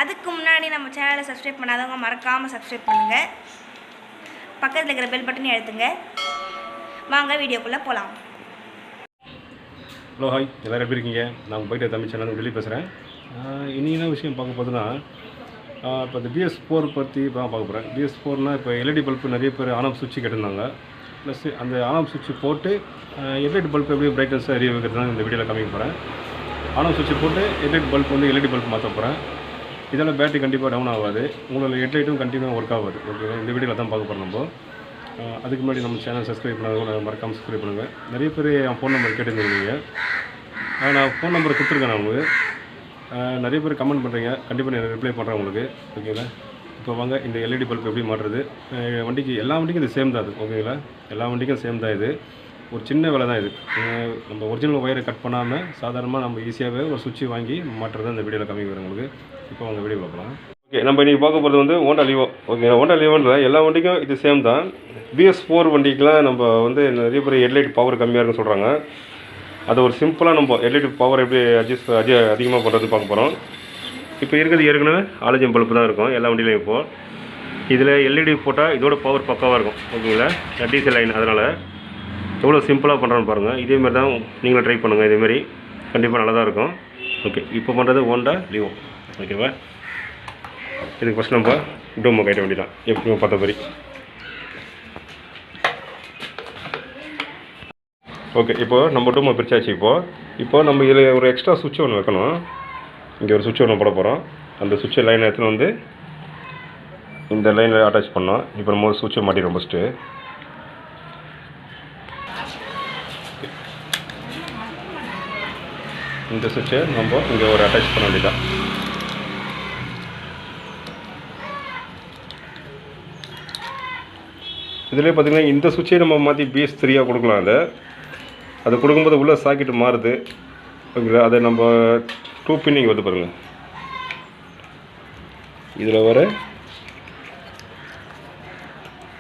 அதுக்கு முன்னாடி நம்ம சேனலை சப்ஸ்கிரைப் பண்ணாதவங்க மறக்காமல் சப்ஸ்கிரைப் பண்ணுங்கள். பக்கத்தில் இருக்கிற பெல் பட்டனையும் அழுத்துங்க. வாங்க வீடியோக்குள்ளே போகலாம். ஹலோ ஹாய், எல்லோரும் எப்படி இருக்கீங்க? நான் போய்ட்டு தமிழ் சேனல் வெளியே பேசுகிறேன். இனி என்ன விஷயம் பார்க்க போதுன்னா, இப்போ இந்த BS4 பற்றி இப்போ தான் பார்க்க போகிறேன். BS4னால் இப்போ LED பல்ப்பு நிறைய பேர் ஆன் ஆஃப் சுவிட்ச் கேட்டிருந்தாங்க. ப்ளஸ் அந்த ஆன் ஆஃப் சுவிட்ச் போட்டு LED பல்ப் எப்படி பிரைட்னஸாக எரிய வைக்கிறது இந்த வீடியோவில் காமிக்க போகிறேன். ஆன் ஆஃப் சுவிட்ச் போட்டு LED பல்ப் வந்து LED பல்ப் மாற்ற போகிறேன். இதெல்லாம் பேட்டரி கண்டிப்பாக டவுன் ஆகாது, உங்களோட ஹெட்லைட்டும் கண்டினியூவாக ஒர்க் ஆகாது. ஓகேவா? இந்த வீடியோவில் தான் பார்க்க போகிறோம் நம்ம. அதுக்கு முன்னாடி நம்ம சேனல் சப்ஸ்கிரைப் பண்ணாங்க, மறக்காமல் சப்ஸ்கிரைப் பண்ணுங்கள். நிறைய பேர் என் ஃபோன் நம்பர் கேட்டுருந்தீங்க. நான் ஃபோன் நம்பரை கொடுத்துருக்கேன். நான் உங்களுக்கு நிறைய பேர் கமெண்ட் பண்ணுறீங்க, கண்டிப்பாக நான் ரிப்ளை பண்ணுறேன் உங்களுக்கு. ஓகேங்களா? இப்போ வாங்க இந்த LED பல்ப் எப்படி மாட்டுறது. வண்டிக்கு எல்லா வண்டிக்கும் இது சேம் தான் அது. ஓகேங்களா? எல்லா வண்டிக்கும் சேம் தான் இது. ஒரு சின்ன வேலை தான் இது. நம்ம ஒரிஜினல் ஒயரை கட் பண்ணாமல் சாதாரணமாக நம்ம ஈஸியாகவே ஒரு சுவிட்சு வாங்கி மாட்டுறது இந்த வீடியோவில் காமிக்கிறேன் உங்களுக்கு. இப்போ அவங்க வீடியோ பார்க்கலாம். ஓகே, நம்ம இன்றைக்கி பார்க்க போகிறது வந்து ஹோண்டா லிவோ. ஓகே, ஹோண்டா லிவோன்ற எல்லா வண்டிக்கும் இது சேம் தான். BS4 வண்டிக்கெலாம் நம்ம வந்து நிறைய பேர் ஹெட்லைட் பவர் கம்மியாக இருக்குன்னு சொல்கிறாங்க. அது ஒரு சிம்பிளாக நம்ம ஹெட்லைட் பவர் எப்படி அதிகமாக பண்ணுறது பார்க்க போகிறோம். இப்போ இருக்கிறது ஏற்கனவே ஆலஜியம் பல்ப்பு தான் இருக்கும் எல்லா வண்டியிலையும். இப்போது இதில் LED போட்டால் இதோட பவர் பக்காவாக இருக்கும். ஓகேங்களா? டீசல் லைன், அதனால் எவ்வளோ சிம்பிளாக பண்ணுறோன்னு பாருங்கள். இதேமாரி தான் நீங்களும் ட்ரை பண்ணுங்கள். இதேமாரி கண்டிப்பாக நல்லா தான் இருக்கும். ஓகே, இப்போ பண்ணுறது ஹோண்டா லிவோ. ஓகேவா? இதுக்கு ஃபஸ்ட் நம்ம டோமோ கைட்ட வேண்டி தான் எப்படியும் பார்த்த மாதிரி. ஓகே, இப்போது நம்ம டோமோ பிரிச்சாச்சு. இப்போது நம்ம இதில் ஒரு எக்ஸ்ட்ரா சுவிட்ச் ஒன்று வைக்கணும். இங்கே ஒரு சுவிட்ச் ஒன்று போட போகிறோம். அந்த சுவிட்சை லைன் எடுத்துன்னு வந்து இந்த லைனில் அட்டாச் பண்ணோம். இப்போ நம்ம ஒரு சுவிட்சை மாட்டிடுறோம். ஃபஸ்ட்டு இந்த சுவிட்சை நம்ம இங்கே ஒரு அட்டாச் பண்ண வேண்டியதான். இதிலே பார்த்திங்கன்னா இந்த சுவிட்சை நம்ம மாற்றி BS3 கொடுக்கலாம். அதை கொடுக்கும்போது உள்ளே சாக்கெட்டு மாறுது. ஓகேங்களா? அதை நம்ம 2 பின்னிங் வந்து பாருங்கள். இதில் வர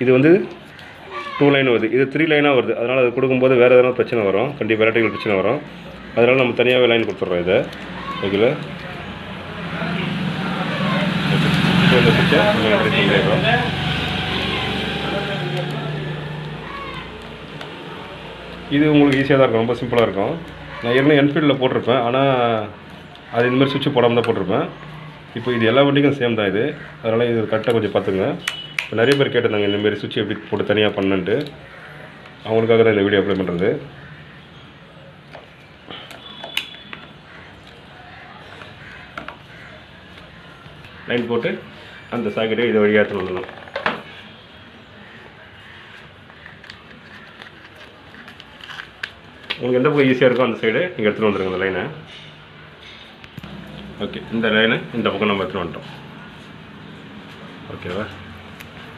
இது வந்து 2 லைன் வருது, இது 3 லைனாக வருது. அதனால் அது கொடுக்கும்போது வேறு எதனா பிரச்சனை வரும், கண்டிப்பாக எலக்ட்ரிக்கல் பிரச்சனை வரும். அதனால் நம்ம தனியாகவே லைன் கொடுத்துட்றோம் இதை. ஓகேங்களா? இப்போ இந்த சுவிட்சை இது உங்களுக்கு ஈஸியாக தான் இருக்கும், ரொம்ப சிம்பிளாக இருக்கும். நான் ஏற்கனவே என்ஃபீல்டில் போட்டிருப்பேன், ஆனால் அது இந்தமாதிரி சுவிட்சு போடாமல் தான் போட்டிருப்பேன். இப்போ இது எல்லா வண்டிக்கும் சேம் தான் இது. அதனால் இது கரெக்டாக கொஞ்சம் பார்த்துங்க. இப்போ நிறைய பேர் கேட்டிருந்தாங்க இந்தமாரி சுவிட்சு எப்படி போட்டு தனியாக பண்ணுன்ட்டு. அவங்களுக்காக தான் இந்த வீடியோ அப்ளை பண்ணுறது. லைன் போட்டு அந்த சாக்கெட்டை இதை வழியாக எடுத்துன்னு வந்துடணும். உங்களுக்கு எந்த பக்கம் ஈஸியாக இருக்கோ அந்த சைடு நீங்கள் எடுத்துகிட்டு வந்துடுங்க இந்த லைனை. ஓகே, இந்த லைனை இந்த பக்கம் நம்ம எடுத்துகிட்டு வந்துட்டோம். ஓகேவா?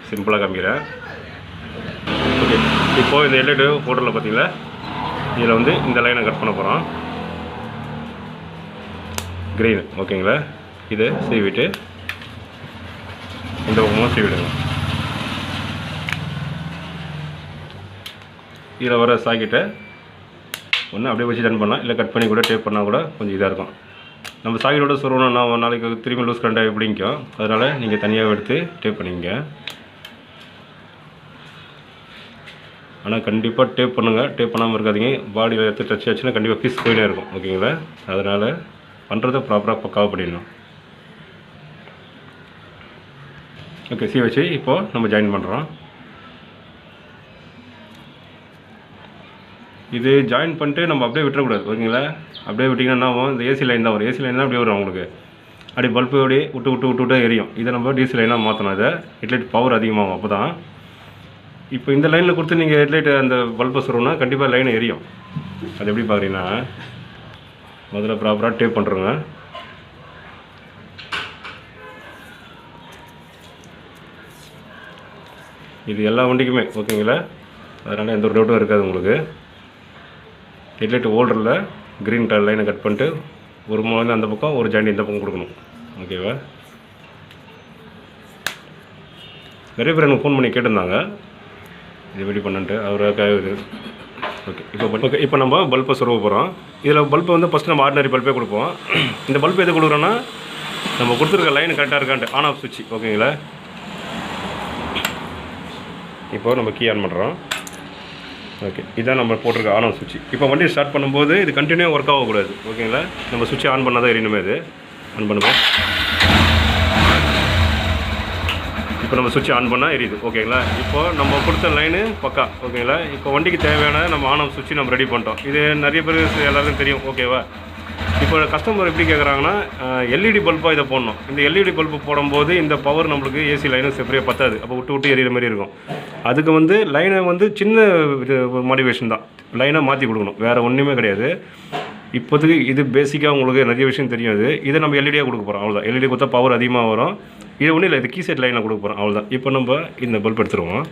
சிம்பிளாக காமிக்கிறேன். ஓகே, இப்போது இந்த எல்இடி போர்டரில் பார்த்தீங்களா, இதில் வந்து இந்த லைனை கட் பண்ண போகிறோம். க்ரீனு. ஓகேங்களா? இதை சீவிட்டு இந்த பக்கமாக சீவிடுங்க. இதில் வர சாக்கெட்டை ஒன்று அப்படியே வச்சு ரன் பண்ணலாம், இல்லை கட் பண்ணி கூட டேப் பண்ணால் கூட கொஞ்சம் இதாக இருக்கும். நம்ம சாக்கெட்டோட சொருவணும்னா நாளைக்கு திரும்பி லூஸ் கரெண்டாக எப்படிங்கும். அதனால் நீங்கள் தனியாக எடுத்து டேப் பண்ணிங்க. ஆனால் கண்டிப்பாக டேப் பண்ணுங்கள், டேப் பண்ணாமல் இருக்காதிங்க. பாடியில் எடுத்து டச் ஆச்சுன்னா கண்டிப்பாக பீஸ் போயினே இருக்கும். ஓகேங்களா? அதனால் பண்ணுறதை ப்ராப்பராக பக்காவாக பண்ணிடணும். ஓகே, சி வச்சு இப்போது நம்ம ஜாயின் பண்ணுறோம். இது ஜாயின் பண்ணிட்டு நம்ம அப்படியே விட்டுறக்கூடாது. ஓகேங்களா? அப்படியே விட்டிங்கன்னா இந்த ஏசி லைன் தான் வரும். ஏசி லைன் தான் அப்படியே வரும் உங்களுக்கு. அப்படி பல்பு அப்படியே விட்டு எரியும். இதை நம்ம டிசி லைனாக மாற்றணும். இதை ஹெட்லைட் பவர் அதிகமாகும். அப்போ தான் இப்போ இந்த லைனில் கொடுத்து நீங்கள் ஹெட்லைட் அந்த பல்பை சொல்கிறோன்னா கண்டிப்பாக லைன் எரியும். அது எப்படி பார்க்குறீங்கன்னா, முதல்ல ப்ராப்பராக டேப் பண்ணுறோங்க. இது எல்லா வண்டிக்குமே. ஓகேங்களா? அதனால் எந்த ஒரு டவுட்டும் இருக்காது உங்களுக்கு. ஹெட்லைட் ஹோல்டரில் க்ரீன் கலர் லைனை கட் பண்ணிட்டு ஒரு மூலம் அந்த பக்கம், ஒரு ஜாயிண்ட் இந்த பக்கம் கொடுக்கணும். ஓகேவா? நிறைய பேர் எனக்கு ஃபோன் பண்ணி கேட்டிருந்தாங்க இது எப்படி பண்ணுன்ட்டு. அவருக்காக இது. ஓகே, இப்போ நம்ம பல்பை சொருவ போகிறோம். இதில் பல்பை வந்து ஃபஸ்ட்டு நம்ம ஆர்டினரி பல்பே கொடுப்போம். இந்த பல்பு எது கொடுக்குறோன்னா நம்ம கொடுத்துருக்க லைன் கரெக்டாக இருக்கான்ட்டு ஆன் ஆஃப் சுவிட்ச் ஓகேங்களா. இப்போ நம்ம கீ ஆன் பண்ணுறோம். ஓகே, இதான் நம்ம போட்டிருக்க ஆன் ஆஃப் சுவிட்ச். இப்போ வண்டி ஸ்டார்ட் பண்ணும்போது இது கண்டினியூ ஒர்க் ஆகக்கூடாது ஓகேங்களா. நம்ம சுவிட்ச் ஆன் பண்ணால் தான் எரியணுமே. இது ஆன் பண்ணுவோம். இப்போ நம்ம சுவிட்ச் ஆன் பண்ணால் எரியுது ஓகேங்களா. இப்போ நம்ம கொடுத்த லைனு பக்கா ஓகேங்களா. இப்போ வண்டிக்கு தேவையான நம்ம ஆன் ஆஃப் சுவிட்ச் நம்ம ரெடி பண்ணிட்டோம். இது நிறைய பேர் எல்லாருக்கும் தெரியும் ஓகேவா. இப்போ கஸ்டமர் எப்படி கேட்குறாங்கன்னா எல்இடி பல்பாக இதை போடணும். இந்த எல்இடி பல்பு போடும்போது இந்த பவர் நம்மளுக்கு ஏசி லைனும் செப்பரேட் பத்தாது. அப்போ விட்டு விட்டு எரியிற மாதிரி இருக்கும். அதுக்கு வந்து லைனை வந்து சின்ன இது மாடிவேஷன் தான். லைனை மாற்றி கொடுக்கணும், வேறு ஒன்றுமே கிடையாது. இப்போதைக்கு இது பேசிக்காக உங்களுக்கு நிறைய விஷயம் தெரியாது. இதை நம்ம எல்இடியாக கொடுக்க போகிறோம் அவ்வளோதான். எல்இடி கொடுத்தா பவர் அதிகமாக வரும். இது ஒன்றும் இல்லை, இது கீ செட் லைனில் கொடுக்க போகிறோம் அவ்வளோதான். இப்போ நம்ம இந்த பல்ப் எடுத்துருவோம்.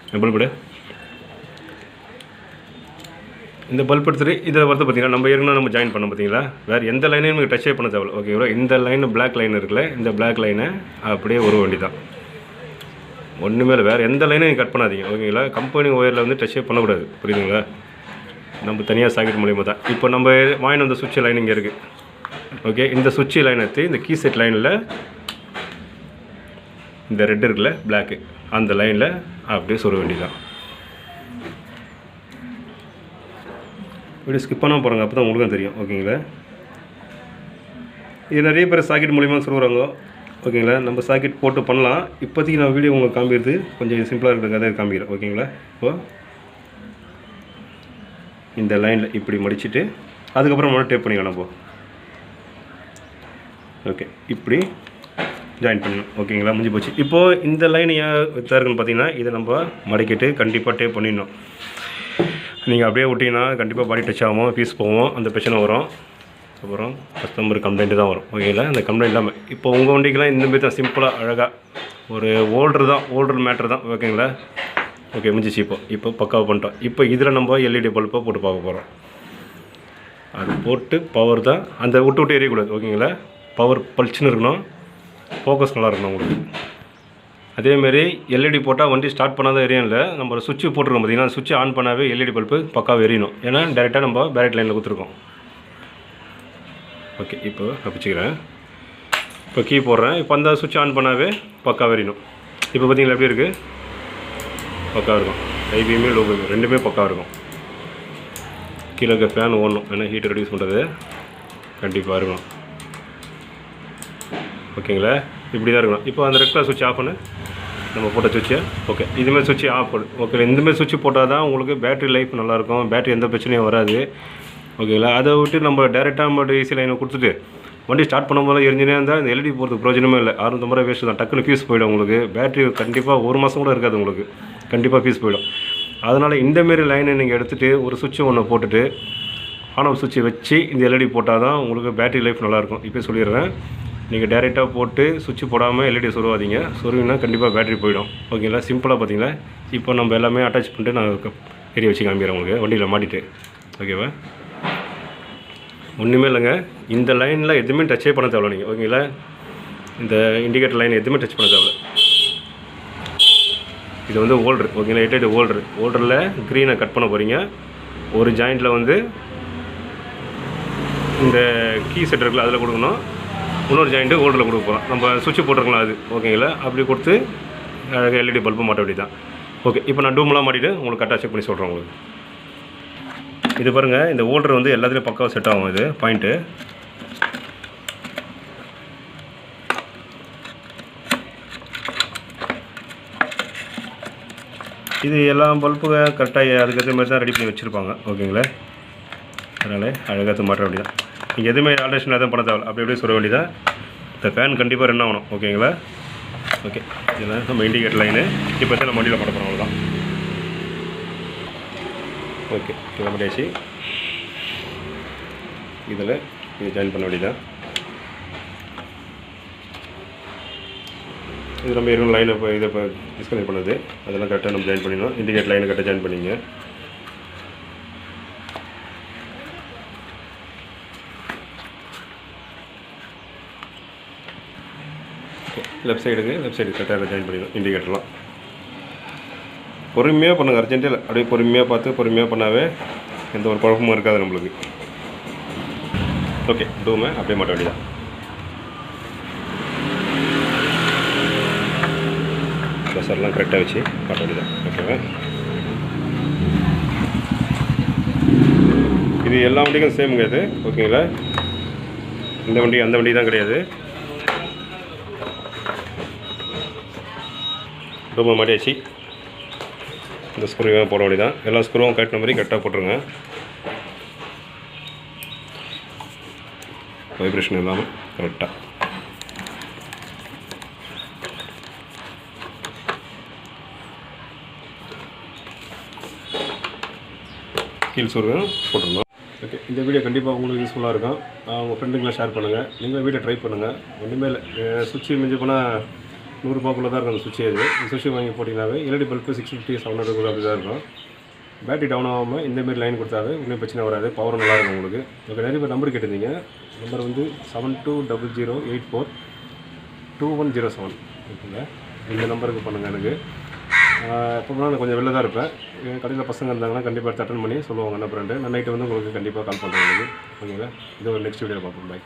இந்த பல்பு இந்த பல்ப் எடுத்துகிட்டு இதில் வந்து பார்த்திங்கன்னா நம்ம ஏற்கனவே நம்ம ஜாயின் பண்ணோம் பார்த்தீங்களா. வேறு எந்த லைனையும் நமக்கு டச்சே பண்ண தேவை ஓகேவா. இந்த லைனு பிளாக் லைன் இருக்குல்ல, இந்த பிளாக் லைனை அப்படியே ஒரு வண்டி தான், ஒன்றுமே இல்லை. வேறு எந்த லைனையும் கட் பண்ணாதீங்க ஓகேங்களா. கம்பெனி ஒயரில் வந்து டச்சே பண்ணக்கூடாது புரியுதுங்களா. நம்ம தனியாக சாக்கெட் மூலியமாக தான். இப்போ நம்ம வாங்கின அந்த சுவிட்ச் லைன் இங்கே இருக்குது ஓகே. இந்த சுவிட்ச் லைன் எடுத்து இந்த கீ செட் லைனில் இந்த ரெட் இருக்குல்ல பிளாக்கு, அந்த லைனில் அப்படியே சொல்ல வேண்டியதான். இப்படி ஸ்கிப் பண்ணால் போகிறாங்க, அப்போ தான் உங்களுக்கும் தெரியும் ஓகேங்களா. இது நிறைய பேர் சாக்கெட் மூலிமா சொல்லுவாங்க ஓகேங்களா. நம்ம சாக்கெட் போட்டு பண்ணலாம். இப்போதைக்கு நான் வீடியோ உங்களுக்கு காமிக்கிறது கொஞ்சம் சிம்பிளாக இருக்கிறதுக்காக காமிக்கிறேன் ஓகேங்களா. இப்போது இந்த லைனில் இப்படி மடிச்சுட்டு அதுக்கப்புறம் மட்டும் டேப் பண்ணிக்கலாம். நம்ம ஓகே இப்படி ஜாயின் பண்ணணும் ஓகேங்களா. முடிஞ்சு போச்சு. இப்போது இந்த லைன் ஏன் வித்தா இருக்குன்னு பார்த்தீங்கன்னா, இதை நம்ம மடிக்கிட்டு கண்டிப்பாக டேப் பண்ணிடணும். நீங்கள் அப்படியே விட்டிங்கன்னா கண்டிப்பாக பாடி டச் ஆகும், பீஸ் போவோம், அந்த பிரச்சனை வரும். அப்புறம் கஸ்டமர் கம்ப்ளைண்ட்டு தான் வரும் ஓகேங்களா. அந்த கம்ப்ளைண்ட் இல்லாமல் இப்போ உங்கள் வண்டிக்கெலாம் இந்த மாதிரி தான் சிம்பிளாக அழகாக ஒரு ஓல்டர் மேட்ரு தான் ஓகேங்களா. ஓகே முடிஞ்சிச்சு. இப்போ பக்காவாக பண்ணிட்டோம். இப்போ இதில் நம்ம எல்இடி பல்பை போட்டு பார்க்க போகிறோம். அது போட்டு பவர் தான் அந்த விட்டு எரியக்கூடாது ஓகேங்களா. பவர் பளிச்சுன்னு இருக்கணும், ஃபோக்கஸ் நல்லா இருக்கணும் உங்களுக்கு. அதேமாரி எல்இடி போட்டால் வண்டி ஸ்டார்ட் பண்ணால் தான் எரியும் இல்லை. நம்ம சுவிட்ச் போட்டிருக்கோம் பார்த்தீங்கன்னா, சுவிட்ச் ஆன் பண்ணாவே எல்இடி பல்பு பக்காவாக எரியணும். ஏன்னா டேரெக்டாக நம்ம பேரட் லைனில் கொடுத்துருக்கோம். ஓகே இப்போ வச்சுக்கிறேன். இப்போ கீ போடுறேன். இப்போ அந்த சுவிட்ச் ஆன் பண்ணாவே பக்காவாக எரியணும். இப்போ பார்த்தீங்களா எப்படி இருக்குது, பக்காவாக இருக்கும். ஐபிஎம்மே லோ பிஎம் ரெண்டுமே பக்காவாக இருக்கும். கீழே இருக்க ஃபேன் ஓடணும், ஏன்னா ஹீட்டை ரெடியூஸ் பண்ணுறது கண்டிப்பாக இருக்கணும் ஓகேங்களா. இப்படி தான் இருக்கணும். இப்போ அந்த ரெட் கலர் சுவிட்ச் ஆஃப் பண்ணு, நம்ம போட்ட சுவிட்சை ஓகே. இதுமாதிரி சுவிட்ச் ஆஃப் பண்ணு ஓகே. இந்தமாதிரி சுவிட்ச் போட்டால் தான் உங்களுக்கு பேட்டரி லைஃப் நல்லாயிருக்கும், பேட்டரி எந்த பிரச்சனையும் வராது ஓகேங்களா. அதை விட்டு நம்ம டேரெக்டாக நம்ம ஏசி லைனை கொடுத்துட்டு வண்டி ஸ்டார்ட் பண்ணும்போது எரிஞ்சினே இருந்தால் இந்த எல்இடி போகிறதுக்கு பிரயோஜனமே இல்லை. 650 ரூபா வேஸ்ட்டு தான். டக்குன்னு ஃபீஸ் போயிடும் உங்களுக்கு. பேட்டரி கண்டிப்பாக ஒரு மாதம் கூட இருக்காது உங்களுக்கு, கண்டிப்பாக ஃபீஸ் போயிடும். அதனால் இந்தமாரி லைனை நீங்கள் எடுத்துகிட்டு ஒரு சுவிட்சை ஒன்று போட்டுட்டு ஆன் ஆஃப் சுவிட்சை வச்சு இந்த எல்இடி போட்டால் தான் உங்களுக்கு பேட்டரி லைஃப் நல்லாயிருக்கும். இப்போ சொல்லிடுறேன், நீங்கள் டேரெக்டாக போட்டு சுவிட்ச் போடாமல் எல்இடி சொருவாதீங்க. சொருவினா கண்டிப்பாக பேட்டரி போயிடும் ஓகேங்களா. சிம்பிளாக பார்த்தீங்களா. இப்போ நம்ம எல்லாமே அட்டாச் பண்ணிட்டு நான் ஏரிய வச்சு காமிக்கிறேன் உங்களுக்கு வண்டியில் மாட்டிட்டு ஓகேவா. ஒன்றுமே இல்லைங்க, இந்த லைனில் எதுவுமே டச்சே பண்ண தேவை நீங்கள் ஓகேங்களா. இந்த இண்டிகேட்டர் லைன் எதுவுமே டச் பண்ண தேவை. இது வந்து ஓல்ட்ரு ஓகேங்களா. 88 ஓல்டரில் க்ரீனை கட் பண்ண போகிறீங்க. ஒரு ஜாயிண்டில் வந்து இந்த கீ செட் இருக்குல்ல அதில் கொடுக்கணும், இன்னொரு ஜாயிண்ட்டு ஓல்டரில் கொடுக்க போகிறோம். நம்ம சுவிட்ச் போட்டிருக்கலாம் அது ஓகேங்களா. அப்படி கொடுத்து அழகாக எல்இடி பல்பு மாட்ட வேண்டியது தான் ஓகே. இப்போ நான் டூமெலாம் மாட்டிட்டு உங்களுக்கு கரெக்டாக செக் பண்ணி சொல்கிறேன் உங்களுக்கு. இது பாருங்கள், இந்த ஓல்டர் வந்து எல்லாத்துலேயும் பக்காவாக செட் ஆகும். இது பாயிண்ட்டு இது எல்லா பல்புங்க கரெக்டாக அதுக்கேற்ற மாதிரி தான் ரெடி பண்ணி வச்சுருப்பாங்க ஓகேங்களா. அதனால் அழகாக மாற்ற வேண்டியதான். நீங்கள் எதுவுமே ஆல்ட்ரேஷன் எதுவும் பண்ண தேவை, அப்படி அப்படியே சொல்ல வேண்டியதான். இந்த ஃபேன் கண்டிப்பாக ரன் ஆகணும் ஓகேங்களா. ஓகே இதெல்லாம் நம்ம இண்டிகேட்டர் லைனு இப்போ தான் நம்ம வண்டியில் பண்ண போகிறோம் அவ்வளோதான். ஓகே இதெல்லாம் பண்ணியாச்சு. இதில் இது ஜாயின் பண்ண வேண்டியதான். இது நம்ம இருக்கும் லைனை இப்போ இதை இப்போ டிஸ்கனெக்ட் பண்ணது அதெல்லாம் கரெக்டாக நம்ம ஜாயின் பண்ணிடணும். இண்டிகேட் லைனை கரெக்டாக ஜாயின் பண்ணிங்க. லெஃப்ட் சைடு கரெக்டாக ஜாயின் பண்ணிடணும். இண்டிகேட்டர்லாம் பொறுமையாக பண்ணுங்கள், அர்ஜென்ட்டில் அப்படியே பொறுமையாக பார்த்து பொறுமையாக பண்ணாவே எந்த ஒரு குழப்பமும் இருக்காது நம்மளுக்கு. ஓகே டூமை அப்படியே மாட்ட வேண்டியதான். சென்சார்லாம் கரெக்டாக வச்சு காட்ட வேண்டியதான். ஓகேவா? இது எல்லா வண்டிக்கும் சேமுங்க இது. ஓகேங்களா? இந்த வண்டி அந்த வண்டி தான் கிடையாது. ரொம்ப மாட்டியாச்சு. இந்த ஸ்க்ரூவையும் போட வேண்டியதான். எல்லா ஸ்க்ரூவும் கரெக்ட் மாதிரி கரெக்டாக போட்டுருங்க. வைப்ரேஷன் இல்லாமல் கரெக்டாக. கீழ் ஸ்க்ரூவையும் போட்டுருந்தோம். ஓகே, இந்த வீடியோ கண்டிப்பாக உங்களுக்கு யூஸ்ஃபுல்லாக இருக்கும். உங்கள் ஃப்ரெண்டுங்களாம் ஷேர் பண்ணுங்கள். நீங்களும் வீடியோ ட்ரை பண்ணுங்கள். இனிமேல் சுவிட்சு மிஞ்சி போனால் 100 ரூபாய்க்குள்ளே தான் இருக்கும் அந்த சுவிட்சு. இது சுவிட்சு வாங்கி போட்டிங்கனாவே எல்இடி பல்பு 650 700 கூட அப்படி தான் இருக்கும். பேட்டரி டவுன் ஆகாமல் இந்தமாரி லைன் கொடுத்தாவே ஒன்றும் பிரச்சனை வராது. பவர் நல்லாயிருக்கும் உங்களுக்கு. ஓகே, நிறைய பேர் நம்பர் கேட்டிருந்தீங்க. நம்பர் வந்து 7200842107. ஓகேங்க, இந்த நம்பருக்கு பண்ணுங்கள். எனக்கு எப்போனா நான் கொஞ்சம் வெளில தான் இருப்பேன். கடையில் பசங்க இருந்தாங்கன்னா கண்டிப்பாக எடுத்து அட்டன் பண்ணி சொல்லுவாங்க என்ன ஃப்ரெண்டு. நான் நைட்டு வந்து உங்களுக்கு கண்டிப்பாக கால் பண்ணுறேன் உங்களுக்கு. ஓகேங்களா? இது ஒரு நெக்ஸ்ட் வீடியோவில் பார்ப்போம். பாய்.